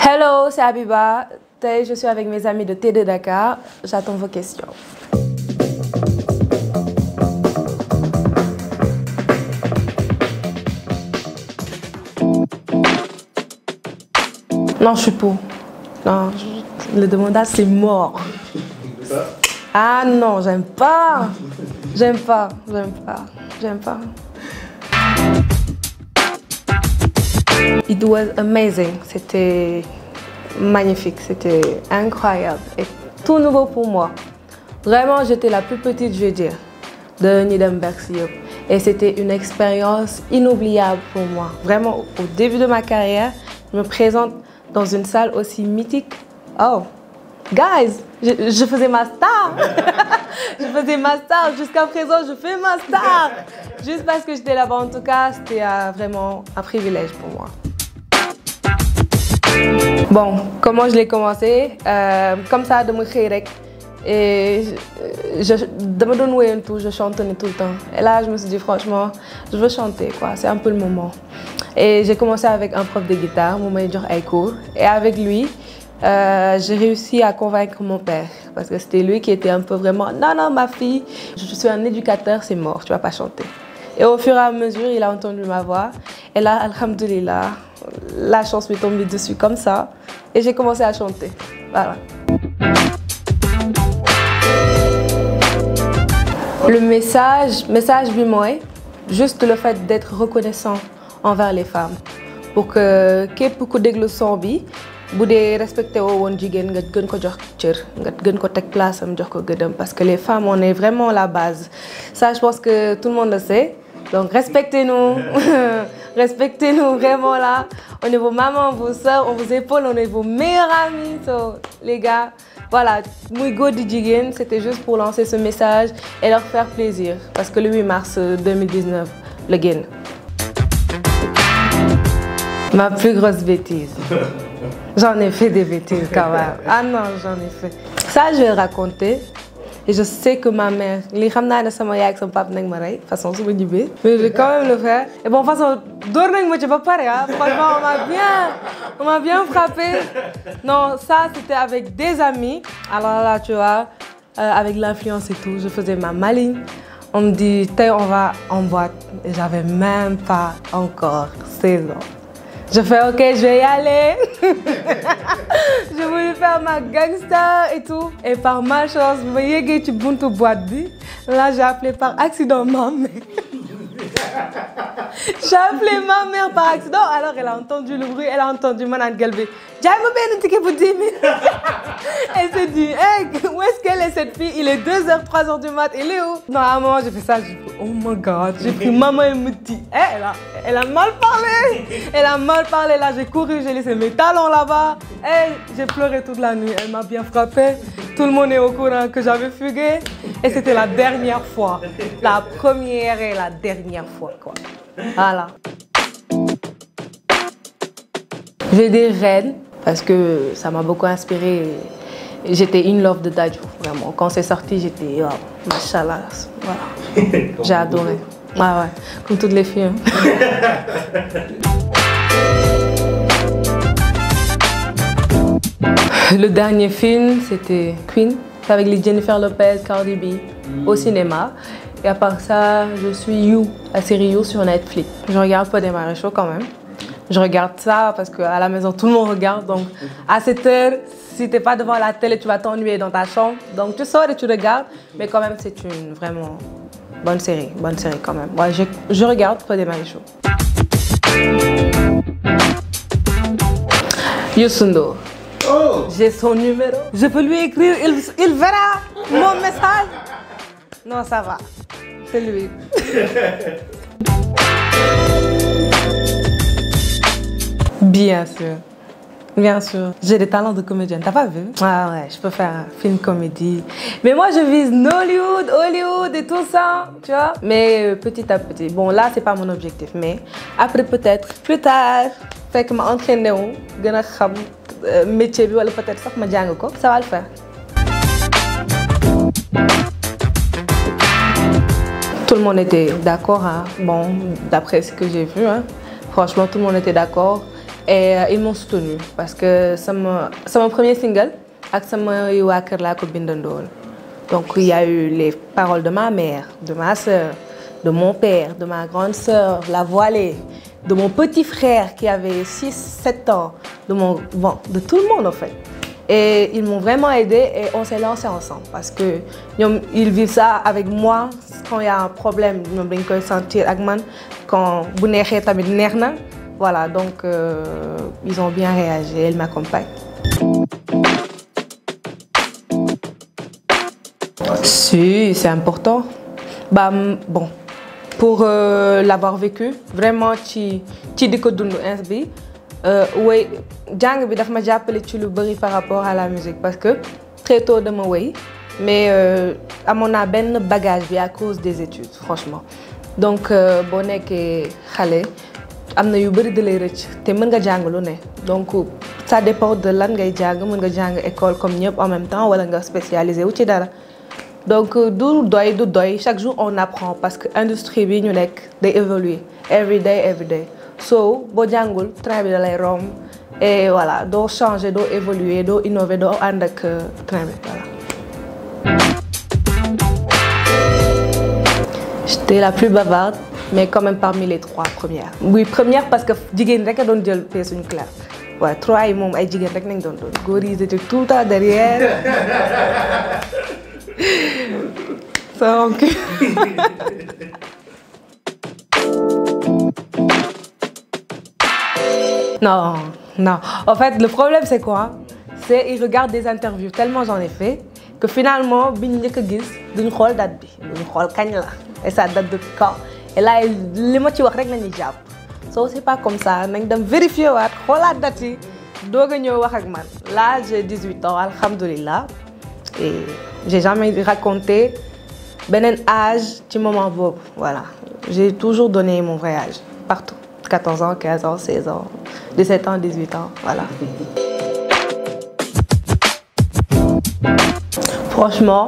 Hello, c'est Habiba. Je suis avec mes amis de T2 Dakar. J'attends vos questions. Non, je suis pour. Non, le demandage, c'est mort. Ah non, j'aime pas. J'aime pas. It was amazing. C'était magnifique, c'était incroyable et tout nouveau pour moi. Vraiment, j'étais la plus petite, je vais dire, de Nidem Berxiop. Et c'était une expérience inoubliable pour moi. Vraiment, au début de ma carrière, je me présente dans une salle aussi mythique. Oh, guys, je faisais ma star. Je faisais ma star. Jusqu'à présent, je fais ma star. Juste parce que j'étais là-bas, en tout cas, c'était vraiment un privilège pour moi. Bon, comment je l'ai commencé? Comme ça, de me créer. Et de me donner tout, je chantonnais tout le temps. Et là, je me suis dit, franchement, je veux chanter, quoi. C'est un peu le moment. Et j'ai commencé avec un prof de guitare, mon major Aïkour. Et avec lui, j'ai réussi à convaincre mon père. Parce que c'était lui qui était un peu vraiment, non, ma fille, je suis un éducateur, c'est mort, tu vas pas chanter. Et au fur et à mesure, il a entendu ma voix. Et là, alhamdoulilah, la chance m'est tombée dessus comme ça. Et j'ai commencé à chanter. Voilà. Le message bi mooy juste le fait d'être reconnaissant envers les femmes. Pour que képp ku déglu son bi, bu dee respecté woo woon jigéen nga gën ko jox cër, nga gën ko teg place am jox ko gëddam. Parce que les femmes, on est vraiment la base. Ça, je pense que tout le monde le sait. Donc respectez-nous, respectez-nous vraiment là. On est vos mamans, vos soeurs, on vous épaule, on est vos meilleurs amis. So, les gars, voilà, muy góor di jigéen, c'était juste pour lancer ce message et leur faire plaisir. Parce que le 8 mars 2019, le gain. Ma plus grosse bêtise. J'en ai fait des bêtises quand même. Ah non, j'en ai fait. Ça, je vais le raconter. Et je sais que ma mère, les ramna de sama yaay ak sama papa nag ma rey, façon su ma ñibbee. Mais je vais quand même le faire. Et bon, façon, door nañ ma ci ba pare, hein. Franchement, on m'a bien frappé. Non, ça c'était avec des amis. Alors là, tu vois, avec l'influence et tout, je faisais ma maligne. On me dit, on va en boîte. Et j'avais même pas encore 16 ans. Je fais ok, je vais y aller. Je voulais faire ma gangster et tout. Et par malchance, je voyais que tu buntu boîte bi. Là, j'ai appelé par accident ma mère. J'ai appelé ma mère par accident. Alors, elle a entendu le bruit, elle a entendu Manan Galvé. J'ai un ticket pour 10 000. Elle s'est dit, hey, où est-ce qu'elle est cette fille? Il est 2h, 3h du mat, elle est où? Non, à un moment, j'ai fait ça, j'ai fait, oh my god. J'ai pris maman et me dit, hey, elle a mal parlé. Elle a mal parlé, là, j'ai couru, j'ai laissé mes talons là-bas. Hey, j'ai pleuré toute la nuit, elle m'a bien frappé. Tout le monde est au courant que j'avais fugué. Et c'était la dernière fois. La première et la dernière fois, quoi. Voilà. Je vais dire reine, parce que ça m'a beaucoup inspiré. J'étais in love de Dadju, vraiment. Quand c'est sorti, j'étais, oh, machallah. Voilà. J'ai adoré. Ah ouais, comme toutes les filles. Le dernier film, c'était Queen, avec les Jennifer Lopez, Cardi B, au cinéma. Et à part ça, je suis You, la série You sur Netflix. Je regarde pas des Maréchaux quand même. Je regarde ça parce qu'à la maison, tout le monde regarde. Donc, à cette heure, si t'es pas devant la télé, tu vas t'ennuyer dans ta chambre. Donc, tu sors et tu regardes. Mais quand même, c'est une vraiment bonne série quand même. Ouais, je regarde pas des Maréchaux. Youssou N'Dour. Oh. J'ai son numéro. Je peux lui écrire, il verra mon message. Non, ça va. C'est lui. Bien sûr. Bien sûr. J'ai des talents de comédienne. T'as pas vu? Ah ouais, je peux faire un film comédie. Mais moi, je vise Nollywood, Hollywood et tout ça, tu vois. Mais petit à petit. Bon, là, c'est pas mon objectif. Mais après, peut-être, plus tard, fait que ma entraîné wu, gën a xam métier bi wala peut-être sax ma jàng ko, ça va le faire. Tout le monde était d'accord, hein. Bon, d'après ce que j'ai vu, hein. Franchement, tout le monde était d'accord. et ils m'ont soutenu parce que c'est mon premier single ak sama waa kër laa ko bindandoon. Donc il y a eu les paroles de ma mère, de ma sœur, de mon père, de ma grande sœur, la voilée, de mon petit frère qui avait 6-7 ans, de tout le monde en fait. Et ils m'ont vraiment aidé et on s'est lancé ensemble parce que ils vivent ça avec moi quand il y a un problème, ñoom dañ koy sentir ak man quand bu neexee tamit neex na. Voilà, donc ils ont bien réagi, ils m'accompagnent. Si, c'est important. Bah, bon, pour l'avoir vécu, vraiment, ci di ko dund ins bi woy jàng bi daf ma jàppale ci lu bari par rapport à la musique parce que très tôt dama woy mais amoon naa benn bagage bi à cause des études franchement. Donc boo nekkee xale am na yu bari da lay rëcc te mën nga jàng lu ne donc ça dépend de lan ngay jàng mën nga jàng école comme ñëpp en même temps wala nga spécialisé wu ci dara. Donc du doy chaque jour on apprend parce que industrie bi ñu nekk day évoluer every day so boo jàngul train bi da lay romb et voilà doo changer doo évoluer doo innover doo ànd ak train bi voilà. J'étais la plus bavarde mais quand même parmi les 3 premières. Oui première parce que jigéen rek a doon jël pee suñu classe waaye 3 yi moom ay jigéen rek nañ doon góor yi étaient tout le temps derrière. Ça manque. Non. En fait, le problème, c'est quoi? C'est qu'ils regardent des interviews. Tellement j'en ai fait que finalement, bi ñu njëkk a gis duñu xool date bi duñu xool kañ la et ça date de quand. Et là, li ma ci wax rek lañuy jàpp. So c'est pas comme ça. Nañ dem vérifier waat xoolaat date yi doog a ñëw wax ak man. Là, j'ai 18 ans, alhamdoulilah. Et j'ai jamais raconté beneen âge ci moment boobu voilà j'ai toujours donné mon vrai âge partout 14 ans 15 ans 16 ans 17 ans 18 ans voilà. Franchement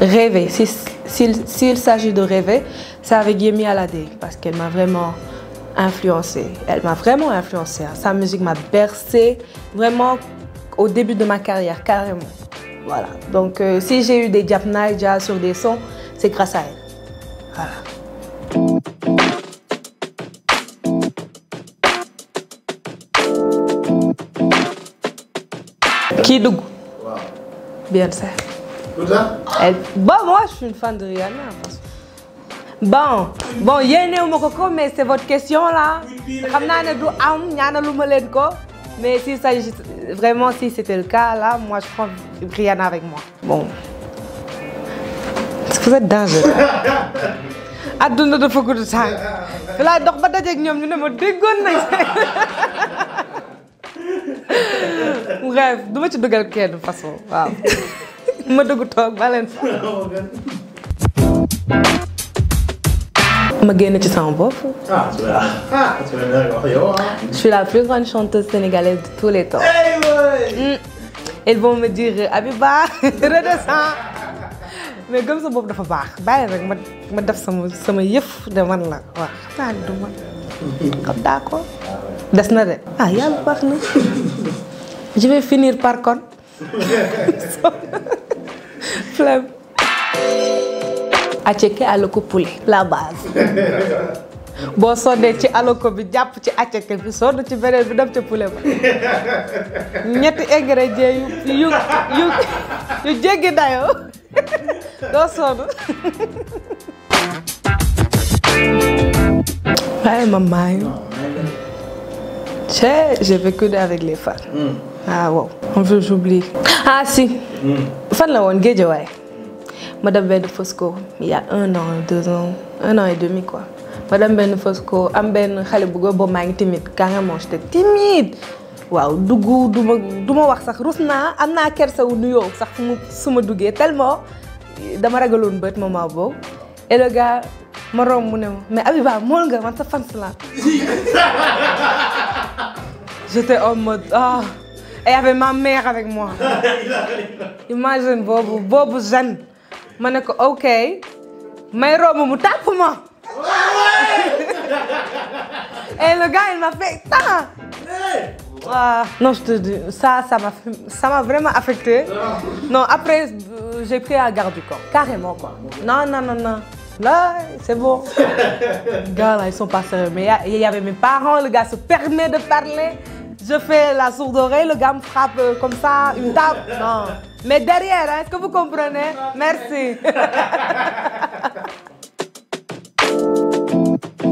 rêver s'il s'agit de rêver c'est avec Yemi Alade parce qu'elle m'a vraiment influencée sa musique m'a bercée vraiment au début de ma carrière carrément. Voilà, donc si j'ai eu des Japna déjà sur des sons, c'est grâce à elle. Voilà. Qui Dougou? Wow. Beyoncé. Bon, moi je suis une fan de Rihanna. Bon, yéenewu ma ko mais c'est votre question là. Xam naa ne du am ñaanaluma leen ko. Mais si c'était le cas, là, moi, je prends Rihanna avec moi. Bon. Vous êtes dangereux. Aduna dafa gudd tànk. Fi laay dox ba dajeeg ñoom ñu ne ma déggoon nañ. Bref, du ma ci dugal kenn de façon waaw. Ma dugg toog ba leen fa. Ma génn ci sama bopp. Je suis la plus grande chanteuse sénégalaise de tous les temps. Ils vont me dire Abiba redescends. Mais gëm sa bopp dafa baax bàyyi rek ma def sama yëf de man la waaw xam naa ne du ma xam daa ko des na de yàlla baax na. Je vais finir par con. Flemme. Aceke aloko poulet la base boo sonnee ci aloko bi jàpp ci aceke bi sonn ci beneen bi dem ci poulet ba ñetti ingrédients yu jéggi dayoo doo sonn. waaye maman j'ai vécu avec les fans. Wow on veut j'oublie. Si fan la woon Guédiawaye Madame Ben Fosco, il y a 1 an, 2 ans, 1 an et demi quoi. Madame Ben Fosco, am ben xale bu góor maa ngi timide carrément j'étais timide. Waaw dugg duma wax sax rus naa am naa kersa wu nuyoo sax su ma duggee tellement dama ragaloon bët moment boobu. Et le gars ma romb mu ne ma mais Abiba mool nga man sa fans la. J'étais en mode et il y avait ma mère avec moi. Imagine boobu jeune. Ma ne ko ok may romb mu tàpp ma. Et le gars il m'a fait Non, je te dis, ça m'a vraiment affecté. Non, après, j'ai pris à garde du corps, carrément quoi. Non. Là, c'est bon. Les gars, là, ils sont pas sérieux. Mais il y avait mes parents, le gars se permet de parler. Je fais la sourde oreille, le gars me frappe comme ça, une tape. Non. Mais derrière, hein, est-ce que vous comprenez? Merci.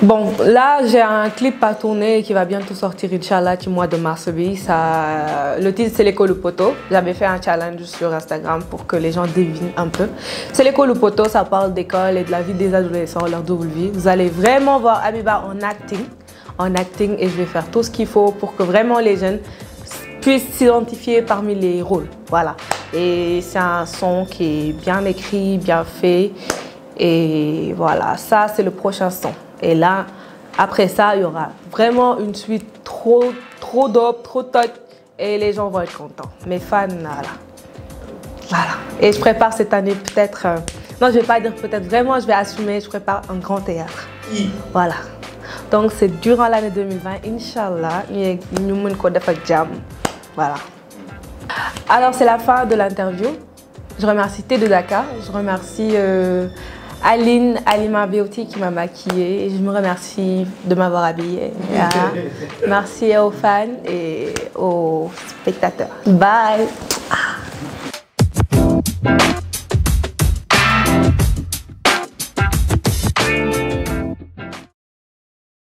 Bon, là, j'ai un clip à tourner qui va bientôt sortir, Inch'Allah, du mois de mars. Le titre, c'est l'école au poteau. J'avais fait un challenge sur Instagram pour que les gens devinent un peu. C'est l'école au poteau, ça parle d'école et de la vie des adolescents, leur double vie. Vous allez vraiment voir Habiba en acting et je vais faire tout ce qu'il faut pour que vraiment les jeunes puissent s'identifier parmi les rôles. Voilà. Et c'est un son qui est bien écrit, bien fait. Et voilà, ça, c'est le prochain son. Et là, après ça, il y aura vraiment une suite trop dope, trop top. Et les gens vont être contents. Mes fans, voilà. Et je prépare cette année peut-être... non, je ne vais pas dire peut-être, vraiment, je vais assumer. Je prépare un grand théâtre. Voilà. Donc, c'est durant l'année 2020, Inch'Allah, nous allons faire jam. Voilà. Alors, c'est la fin de l'interview. Je remercie T2 Dakar. Je remercie... Aline, Alima Beauty qui m'a maquillée. Je me remercie de m'avoir habillée. Merci aux fans et aux spectateurs. Bye.